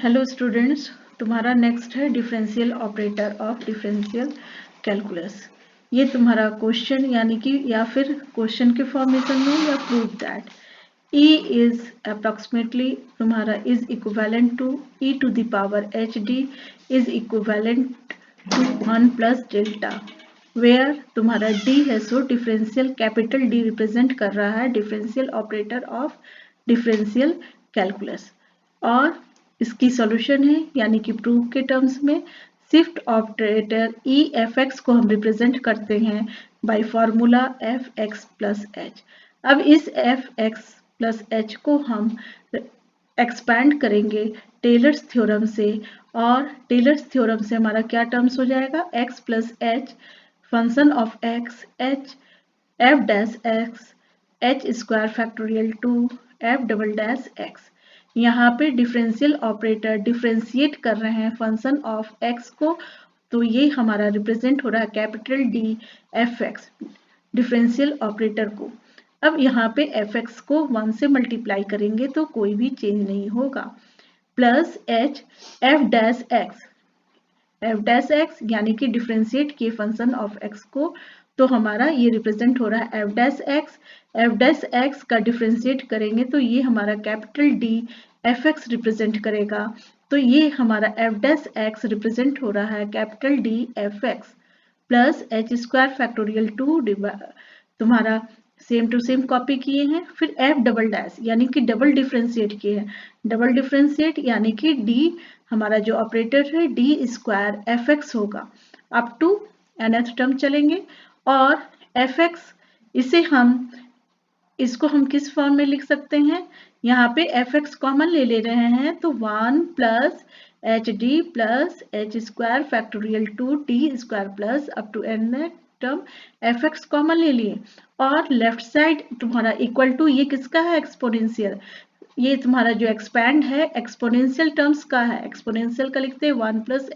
Hello students, तुम्हारा next है differential operator of differential calculus. ये तुम्हारा क्वेश्चन यानी कि या फिर क्वेश्चन के फॉर्मेशन में या prove that E is approximately तुम्हारा is equivalent to e to the power hd is equivalent to 1 plus delta where तुम्हारा d है so differential capital D represent कर रहा है differential operator of differential calculus. और इसकी सॉल्यूशन है यानी कि प्रूफ के टर्म्स में शिफ्ट ऑपरेटर ई एफ एक्स को हम रिप्रेजेंट करते हैं by formula F x plus H. अब इस एफ एक्स प्लस एच को हम एक्सपैंड करेंगे टेलर्स थ्योरम से, और टेलर्स थ्योरम से हमारा क्या टर्म्स हो जाएगा, x plus H function of x H F dash x H square factorial to F double dash x. यहाँ पे डिफरेंशियल ऑपरेटर डिफरेंशिएट कर रहे हैं फंक्शन ऑफ एक्स को, तो ये हमारा रिप्रेजेंट हो रहा है capital D f x differential operator को। अब यहाँ पे एफ एक्स को 1 से मल्टीप्लाई करेंगे तो कोई भी चेंज नहीं होगा, plus H F dash x यानी कि डिफरेंशिएट किए फंक्शन ऑफ एक्स को, तो हमारा ये रिप्रेजेंट हो रहा है एफ डैश एक्स का डिफरेंशिएट करेंगे तो ये हमारा capital D f x represent करेगा, तो ये हमारा एफ डैश एक्स रिप्रेजेंट हो रहा है capital D f x plus h square factorial to तुम्हारा सेम टू सेम कॉपी किए हैं, फिर एफ डबल डैश यानी कि डबल डिफरेंशिएट किए हैं, डबल डिफरेंशिएट यानी कि डी हमारा जो ऑपरेटर है डी स्क्वायर एफ एक्स होगा अप टू nth टर्म चलेंगे, और एफ एक्स इसको हम किस फॉर्म में लिख सकते हैं, यहाँ पे एफ एक्स कॉमन ले रहे हैं तो 1 plus h D plus h square factorial two D square plus up to n term f x common ले लिए, और लेफ्ट साइड तुम्हारा इक्वल टू ये किसका है, एक्सपोनेंशियल, ये तुम्हारा जो एक्सपैंड है एक्सपोनेंशियल टर्म्स का है, एक्सपोनेंशियल का लिखते हैं 1 plus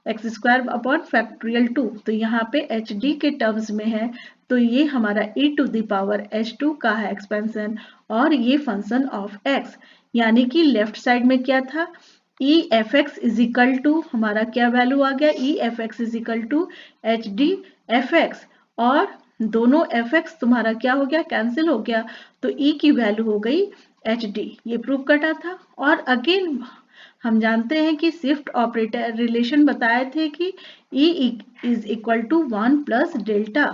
x square upon factorial 2, तो यहाँ पे एच डी के टर्म्स में है तो ये हमारा e to the power h2 का है एक्सपेंशन, और ये फंक्शन ऑफ x यानी कि लेफ्ट साइड में क्या था, E f x is equal to हमारा क्या वैल्यू आ गया, E f x is equal to h D f x, और दोनों एफ एक्स तुम्हारा क्या हो गया, कैंसिल हो गया, तो ई की वैल्यू हो गई एच डी, ये प्रूव करना था। और अगेन हम जानते हैं कि शिफ्ट ऑपरेटर रिलेशन बताए थे कि E is equal to 1 plus delta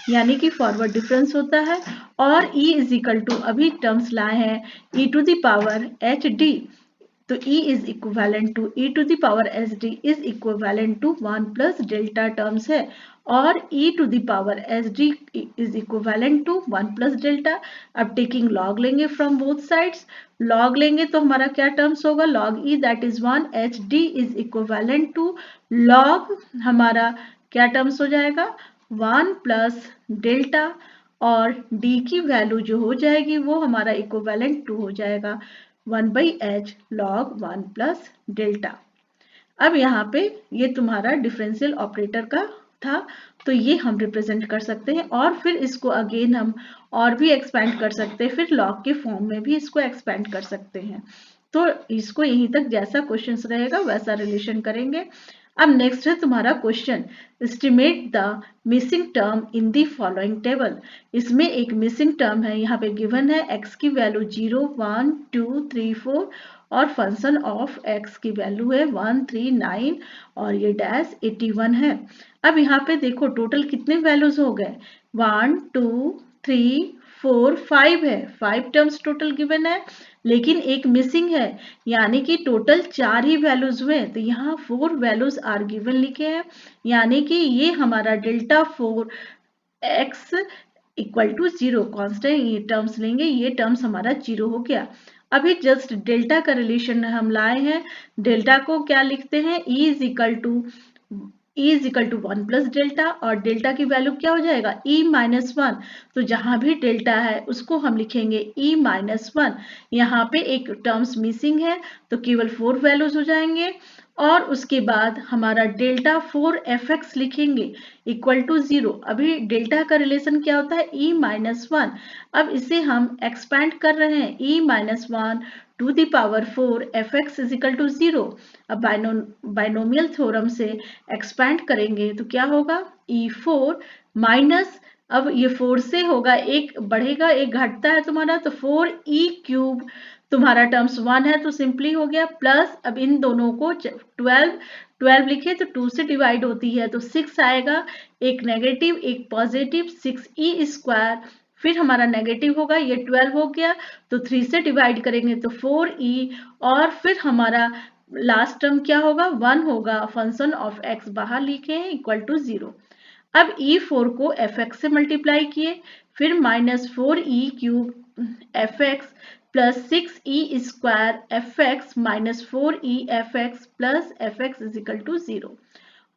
यानी कि फॉरवर्ड डिफरेंस होता है, और E इज इक्वल टू अभी टर्म्स लाए हैं e to the power h D, तो E is equivalent to e to the power h D is equivalent to 1 plus delta terms है, और e to the power h D is equivalent to 1 plus delta. अब taking log लेंगे from both sides, log लेंगे तो हमारा क्या terms होगा, log e that is 1 H D is equivalent to log हमारा क्या टर्म्स हो जाएगा 1 प्लस डेल्टा, और d की वैल्यू जो हो जाएगी वो हमारा इक्विवेलेंट टू हो जाएगा 1 by H log 1 plus delta. अब यहाँ पे ये तुम्हारा डिफरेंशियल ऑपरेटर का था, तो ये हम रिप्रेजेंट कर सकते हैं, और फिर इसको अगेन हम और भी एक्सपेंड कर सकते हैं, फिर लॉग के फॉर्म में भी इसको एक्सपेंड कर सकते हैं। तो इसको यहीं तक जैसा क्वेश्चन रहेगा वैसा रिलेशन करेंगे। अब नेक्स्ट है तुम्हारा question, estimate the missing term in the following table. इसमें एक मिसिंग टर्म है, यहाँ पे गिवन है x की वैल्यू 0 1 2 3 4 और फंक्शन ऑफ x की वैल्यू है 1 3 9 और ये डैश 81 है। अब यहाँ पे देखो टोटल कितने वैल्यूज हो गए, 1 2 3 4 5 है, 5 टर्म्स टोटल गिवन है, लेकिन एक मिसिंग है यानी कि टोटल 4 ही वैल्यूज हुए, तो यहाँ 4 वैल्यूज आर गिवन लिखे हैं, यानी कि ये हमारा delta 4 x equal to 0 constant ये टर्म्स लेंगे, ये टर्म्स हमारा 0 हो गया। अभी जस्ट डेल्टा का रिलेशन हम लाए हैं, डेल्टा को क्या लिखते हैं, E is equal to 1 plus delta, और डेल्टा की वैल्यू क्या हो जाएगा E माइनस 1, तो जहां भी डेल्टा है उसको हम लिखेंगे E माइनस 1, यहाँ पे एक टर्म्स मिसिंग है तो केवल 4 वैल्यूज हो जाएंगे, और उसके बाद हमारा डेल्टा 4 fx लिखेंगे इक्वल टू 0। अभी डेल्टा का रिलेशन क्या होता है, e माइनस 1। अब इसे हम एक्सपैंड कर रहे हैं, e minus 1 to the power 4 fx is equal to 0। अब बाइनोमियल थ्योरम से एक्सपैंड करेंगे तो क्या होगा, e4 माइनस, अब ये 4 से होगा, एक बढ़ेगा एक घटता है तुम्हारा, तो 4e क्यूब तुम्हारा टर्म्स 1 है तो सिंपली हो गया, प्लस अब इन दोनों को 12 लिखे तो 2 से डिवाइड होती है तो 6 आएगा, एक नेगेटिव एक पॉजिटिव, 6e स्क्वायर, फिर हमारा नेगेटिव होगा, ये 12 हो गया तो 3 से डिवाइड करेंगे तो 4e, और फिर हमारा लास्ट टर्म क्या होगा, 1 होगा, फंक्शन ऑफ x बाहर लिखे हैं इक्वल टू 0। अब e4 को fx से मल्टीप्लाई किए, फिर minus 4e cube fx plus 6e square fx minus 4e fx plus fx is equal to 0,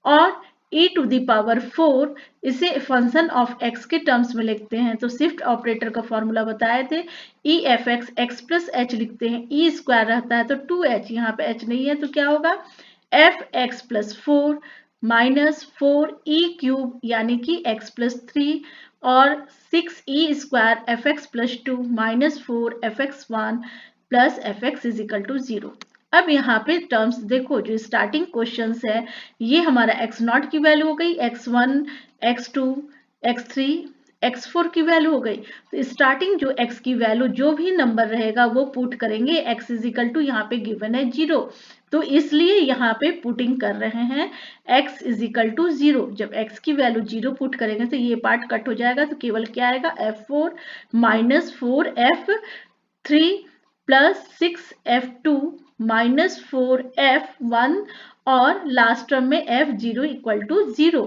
और e टू द पावर 4 इसे फंक्शन ऑफ x के टर्म्स में लिखते हैं तो शिफ्ट ऑपरेटर का फॉर्मूला बताए थे, e fx x plus h लिखते हैं, e स्क्वायर रहता है तो 2h, यहाँ पे h नहीं है तो क्या होगा, fx plus 4 minus 4e cube यानी कि x प्लस 3 और 6e square fx plus 2 minus 4 fx1 plus fx is equal to 0। अब यहाँ पे टर्म्स देखो, जो स्टार्टिंग क्वेश्चंस है ये हमारा x0 की वैल्यू हो गई, x1 x2 x3 x4 की वैल्यू हो गई, तो स्टार्टिंग जो x की वैल्यू जो भी नंबर रहेगा वो पुट करेंगे, x इज इक्वल टू यहाँ पे गिवन है 0 तो इसलिए यहाँ पे पुटिंग कर रहे हैं x इज इक्वल टू 0। जब x की वैल्यू 0 पुट करेंगे तो ये पार्ट कट हो जाएगा तो केवल क्या आएगा, f4 minus 4f3 plus 6f2 minus 4f1 और लास्ट टर्म में f0 इक्वल टू 0।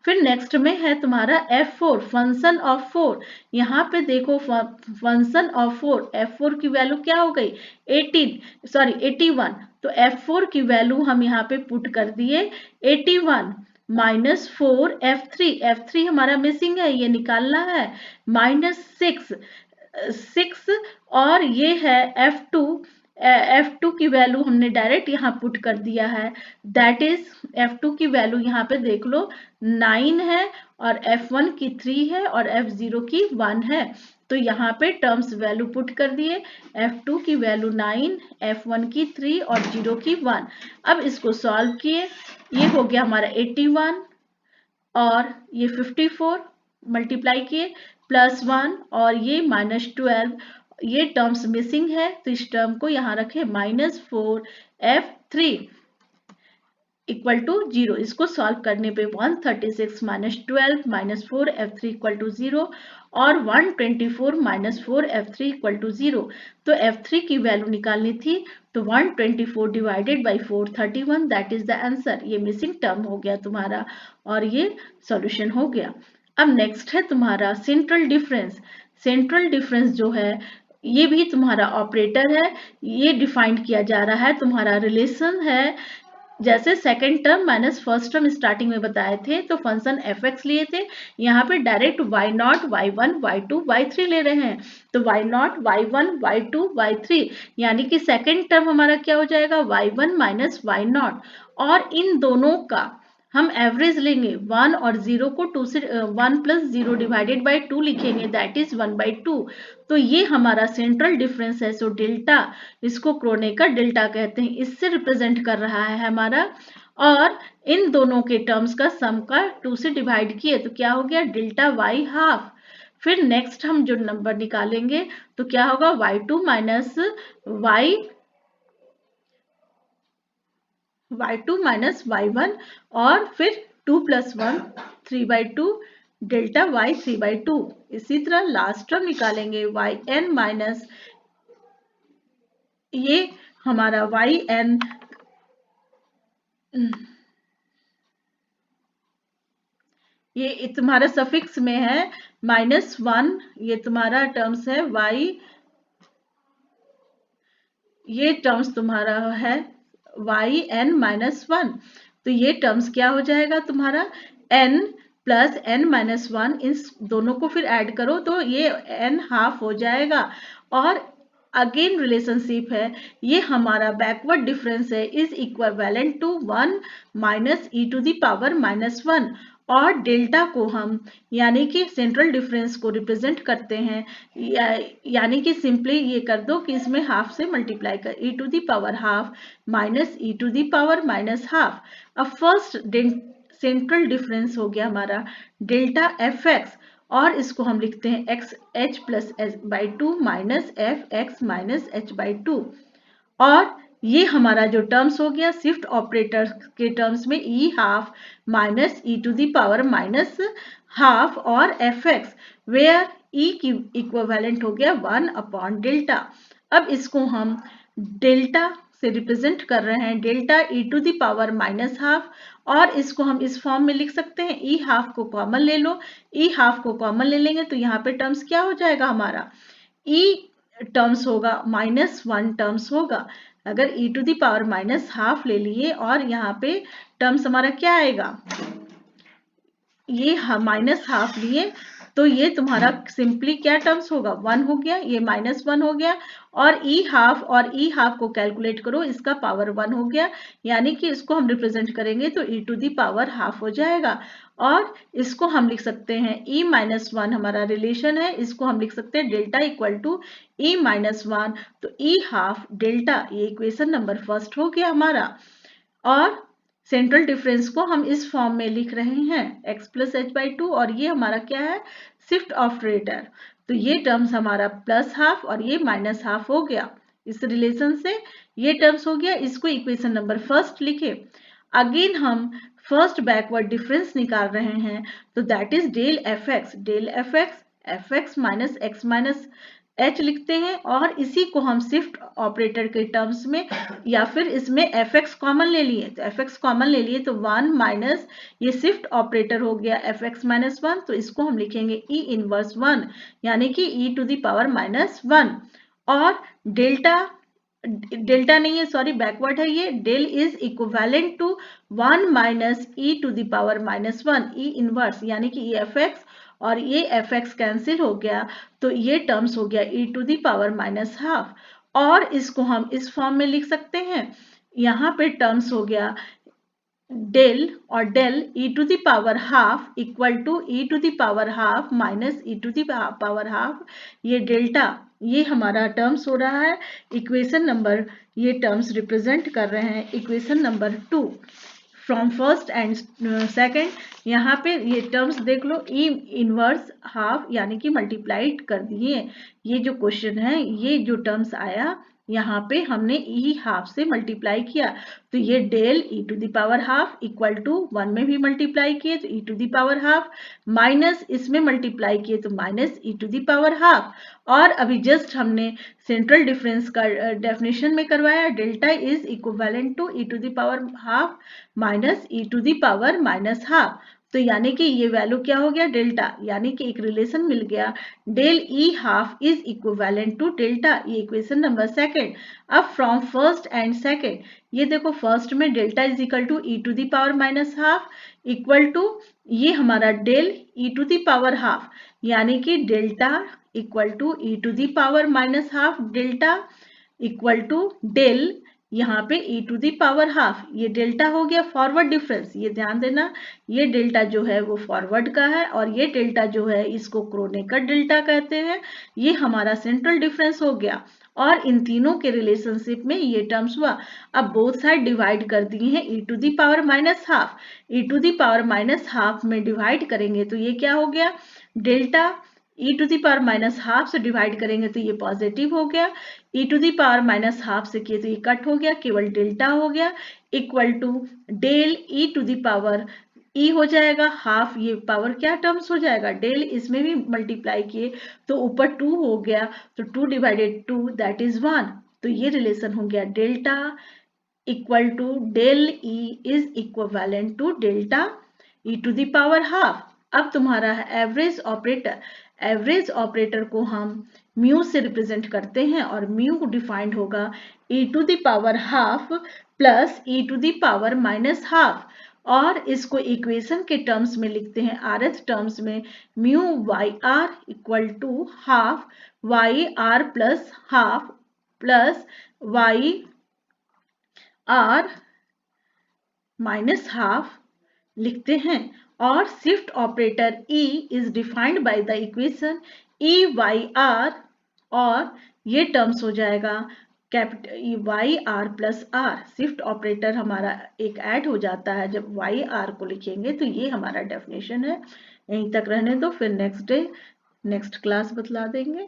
फिर नेक्स्ट में है तुम्हारा f4 फंक्शन ऑफ 4, यहाँ पे देखो फंक्शन ऑफ 4, f4 की वैल्यू क्या हो गई 81, तो f4 की वैल्यू हम यहाँ पे पुट कर दिए 81 माइनस 4 f3 हमारा मिसिंग है ये निकालना है, माइनस 6 और ये है f2 की वैल्यू हमने डायरेक्ट यहाँ पुट कर दिया है, दैट इज f2 की वैल्यू यहाँ पे देख लो 9 है और f1 की 3 है और f0 की 1 है, तो यहाँ पे टर्म्स वैल्यू पुट कर दिए, f2 की वैल्यू 9, f1 की 3 और 0 की 1। अब इसको सॉल्व किए, ये हो गया हमारा 81 और ये 54 मल्टीप्लाई किए प्लस 1 और ये माइनस 12, ये टर्म्स मिसिंग है तो इस टर्म को यहाँ रखें माइनस 4f3 इक्वल टू 0। इसको सॉल्व करने पे 136 minus 12 minus 4f3 equal to 0 और 124 माइनस 4f3 इक्वल टू 0। तो f3 की वैल्यू निकालनी थी तो 124 divided by 431, that is the answer. ये मिसिंग टर्म हो गया तुम्हारा और ये सॉल्यूशन हो गया। अब नेक्स्ट है तुम्हारा सेंट्रल डिफरेंस। सेंट्रल डिफरेंस जो है ये भी तुम्हारा ऑपरेटर है, ये डिफाइंड किया जा रहा है, तुम्हारा रिलेशन है, जैसे second term minus first term starting में बताए थे तो फंक्शन fx लिए थे, यहाँ पे direct y0 y1 y2 y3 ले रहे हैं तो y0 y1 y2 y3 यानी कि सेकेंड टर्म हमारा क्या हो जाएगा y1 माइनस y0, और इन दोनों का हम एवरेज लेंगे 1 और 0 को 2 से 1 प्लस 0 डिवाइडेड बाई 2 लिखेंगे, दैट इज 1/2। तो ये हमारा सेंट्रल डिफरेंस है, सो डेल्टा, इसको क्रोनेकर डेल्टा कहते हैं, इससे रिप्रेजेंट कर रहा है हमारा, और इन दोनों के टर्म्स का सम का 2 से डिवाइड किए तो क्या हो गया डेल्टा y हाफ। फिर नेक्स्ट हम जो नंबर निकालेंगे तो क्या होगा y2 माइनस y1 और फिर 2 प्लस 1 3/2 डेल्टा y 3/2। इसी तरह लास्ट टर्म निकालेंगे yn माइनस ये हमारा yn, ये तुम्हारा सफिक्स में है -1, ये तुम्हारा टर्म्स है y, ये टर्म्स तुम्हारा है yn माइनस 1, तो ये टर्म्स क्या हो जाएगा तुम्हारा n प्लस n माइनस 1, इन दोनों को फिर ऐड करो तो ये n हाफ हो जाएगा, और अगेन रिलेशनशिप है, ये हमारा बैकवर्ड डिफरेंस है, is equivalent to 1 minus E to the power -1, और डेल्टा को हम यानी कि सेंट्रल डिफरेंस को रिप्रेजेंट करते हैं, यानी कि सिंपली ये कर दो कि इसमें हाफ से मल्टीप्लाई कर, E to the power half minus E to the power -half. अब फर्स्ट सेंट्रल डिफरेंस हो गया हमारा डेल्टा एफ एक्स, और इसको हम लिखते हैं x H plus H by two minus F x minus H by two. और ये हमारा जो टर्म्स हो गया शिफ्ट ऑपरेटर के टर्म्स में E half minus E to the power minus half और एफ एक्स, वेयर ई की इक्विवेलेंट हो गया 1 अपॉन डेल्टा। अब इसको हम डेल्टा से रिप्रेजेंट कर रहे हैं, delta E to the power minus half, और इसको हम इस फॉर्म में लिख सकते हैं, ई हाफ को कॉमन ले लो, ई हाफ को कॉमन ले लेंगे तो यहाँ पे टर्म्स क्या हो जाएगा हमारा, ई टर्म्स होगा -1 टर्म्स होगा। अगर E to the power minus half ले लिए और यहाँ पे टर्म्स हमारा क्या आएगा, ये माइनस हाफ लिए तो ये तुम्हारा सिंपली क्या टर्म्स होगा, 1 हो गया, ये -1 हो गया, और ई हाफ को कैलकुलेट करो, इसका पावर 1 हो गया, यानी कि इसको हम रिप्रेजेंट करेंगे तो E to the power half हो जाएगा। और इसको हम लिख सकते हैं e-1 हमारा रिलेशन है, इसको हम लिख सकते हैं डेल्टा इक्वल टू e-1, तो ई हाफ डेल्टा, ये इक्वेशन नंबर फर्स्ट हो गया हमारा। और सेंट्रल डिफरेंस को हम इस फॉर्म में लिख रहे हैं x plus H by two, और ये हमारा क्या है शिफ्ट ऑपरेटर, तो ये टर्म्स हमारा प्लस हाफ और ये माइनस हाफ हो गया, इस रिलेशन से ये टर्म्स हो गया, इसको इक्वेशन नंबर फर्स्ट लिखे। अगेन हम फर्स्ट बैकवर्ड डिफरेंस निकाल रहे हैं, तो that is del F x minus x minus H लिखते हैं, और इसी को हम शिफ्ट ऑपरेटर के टर्म्स में, या फिर इसमें एफ एक्स कॉमन ले लिए, तो एफ एक्स कॉमन ले लिए तो 1 माइनस ये शिफ्ट ऑपरेटर हो गया एफ एक्स -1, तो इसको हम लिखेंगे ई इनवर्स 1, यानी कि ई टू दी पावर -1। और डेल्टा नहीं है, सॉरी बैकवर्ड है, ये del is equivalent to 1 minus E to the power -1 E inverse, यानी कि ई एफ एक्स और ये एफ एक्स कैंसिल हो गया, तो ये टर्म्स हो गया E to the power -half, और इसको हम इस फॉर्म में लिख सकते हैं, यहाँ पे टर्म्स हो गया डेल और del E to the power half equal to E to the power half minus E to the power half, ये डेल्टा, ये हमारा टर्म्स हो रहा है इक्वेशन नंबर, ये टर्म्स रिप्रेजेंट कर रहे हैं equation number 2 from first and second. यहाँ पे ये टर्म्स देख लो, ई इनवर्स हाफ यानी कि मल्टीप्लाइड कर दिए, ये जो क्वेश्चन है ये जो टर्म्स आया यहाँ पे हमने ई हाफ से मल्टीप्लाई किया, तो ये del E to the power half equal to 1 में भी मल्टीप्लाई किए तो E to the power half, minus इसमें मल्टीप्लाई किए तो minus E to the power half, और अभी जस्ट हमने सेंट्रल डिफरेंस का डेफिनेशन में करवाया, delta is equivalent to E to the power half minus E to the power -half, तो यानी कि ये वैल्यू क्या हो गया डेल्टा, यानी कि एक रिलेशन मिल गया, del E half is equivalent to delta, ये इक्वेशन नंबर सेकेंड। अब फ्रॉम फर्स्ट एंड सेकेंड, ये देखो फर्स्ट में delta is equal to E to the power -half equal to ये हमारा del E to the power half, यानी कि delta equal to E to the power -half delta equal to del यहाँ पे E to the power half, ये delta हो गया forward difference, ये ध्यान देना, ये डेल्टा जो है वो फॉरवर्ड का है, और ये डेल्टा जो है इसको क्रोनेकर डेल्टा कहते हैं, ये हमारा सेंट्रल डिफरेंस हो गया, और इन तीनों के रिलेशनशिप में ये टर्म्स हुआ। अब बोथ साइड डिवाइड कर दिए हैं E to the power -half, E to the power -half में डिवाइड करेंगे तो ये क्या हो गया delta, E to the power -half से डिवाइड करेंगे तो ये पॉजिटिव हो गया, E to the power -half से किए तो ये कट हो गया, केवल डेल्टा हो गया equal to del E to the power E हो जाएगा हाफ, ये पावर क्या टर्म्स हो जाएगा डेल, इसमें भी मल्टीप्लाई किए तो ऊपर 2 हो गया, तो 2 डिवाइडेड 2 दैट इज 1, तो ये रिलेशन हो गया delta equal to del E is equivalent to delta E to the power half. अब तुम्हारा एवरेज ऑपरेटर, एवरेज ऑपरेटर को हम म्यू से रिप्रेजेंट करते हैं, और म्यू डिफाइंड होगा E to the power half plus E to the power -half, और इसको इक्वेशन के टर्म्स में लिखते हैं आरएच टर्म्स में, mu Y R equal to half Y R plus half plus Y R minus half लिखते हैं। और shift operator E is defined by the equation E Y R, और ये टर्म्स हो जाएगा capital Y R plus R. Shift operator हमारा एक add हो जाता है जब वाई आर को लिखेंगे। तो ये हमारा डेफिनेशन है। यहीं तक रहने दो, फिर नेक्स्ट क्लास बतला देंगे।